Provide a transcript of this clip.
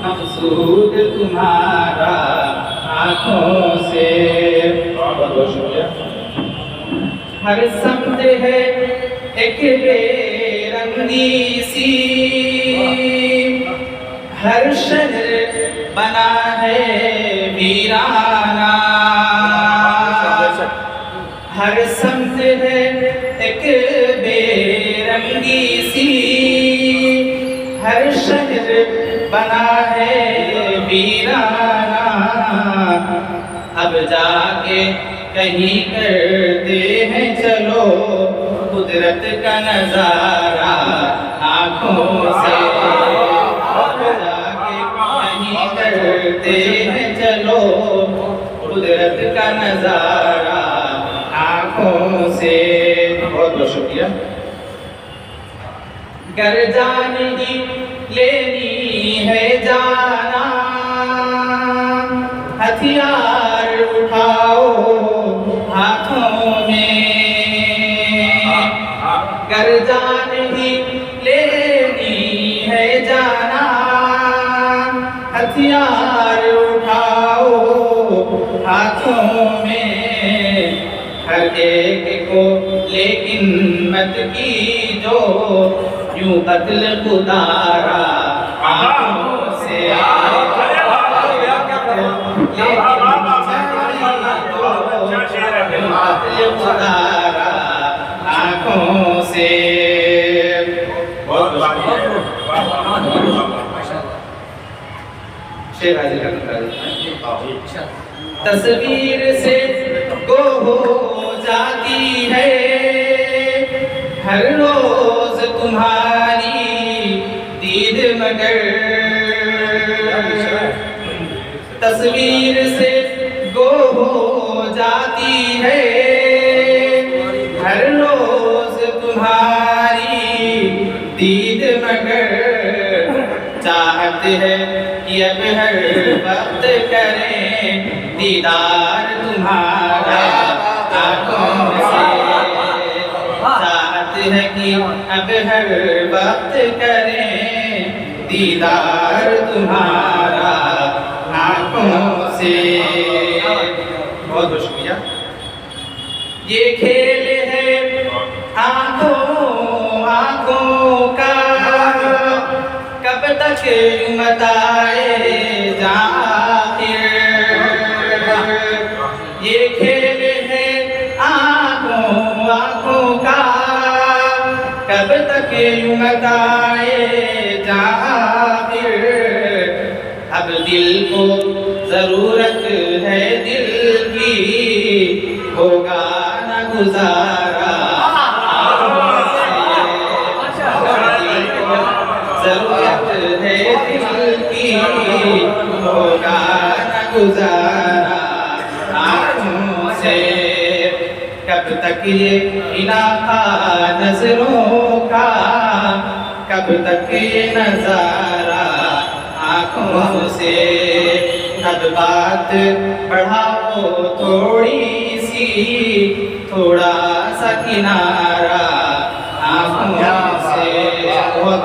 मकसूद तुम्हारा आँखों से। बहुत बहुत शुक्रिया। हर समत है एक बेरंगी सी, हर शहर बना है वीराना। हर समत है एक बेरंगी सी, हर शहर बना है वीराना। अब जाके कहीं करते हैं चलो कुदरत का नजारा आँखों से। अब जाके कहीं करते हैं चलो कुदरत का नजारा आँखों से। बहुत बहुत शुक्रिया। घर जाने ही लेनी है जाना, हथियार उठाओ हाथों में। घर जाने ही लेनी है जाना, हथियार उठाओ हाथों में। हर एक को लेकिन मत कीजो यूं कत्ल खुदारा आँखों से। कत्ल खुदारा आँखों से। शेर हाजिर करना। तस्वीर से गो हो जाती है हर रोज तुम्हारी दीद मगर। तस्वीर से गो हो जाती है हर रोज तुम्हारी दीद मगर। चाहत है कि अब हर वक्त करें दीदार तुम्हारा आँखों से। चाहत है कि अब हर वक्त करें दीदार तुम्हारा आँखों से। बहुत बहुत शुक्रिया। ये खेल है आँखों आँखों का, कब तक यूं बताए जाहिर। ये खेल है आँखों आँखों का, कब तक यूं बताए जाहिर। अब दिल को जरूरत है दिल की, होगा न गुजारा जरूरत है दिल की, होगा न गुजारा आँखों से। कब तक ये इलाका नजरों का, कब तक ये नजारा आँखों से। अब बात बढ़ाओ थोड़ी सी, थोड़ा सा किनारा आँखों से। बहुत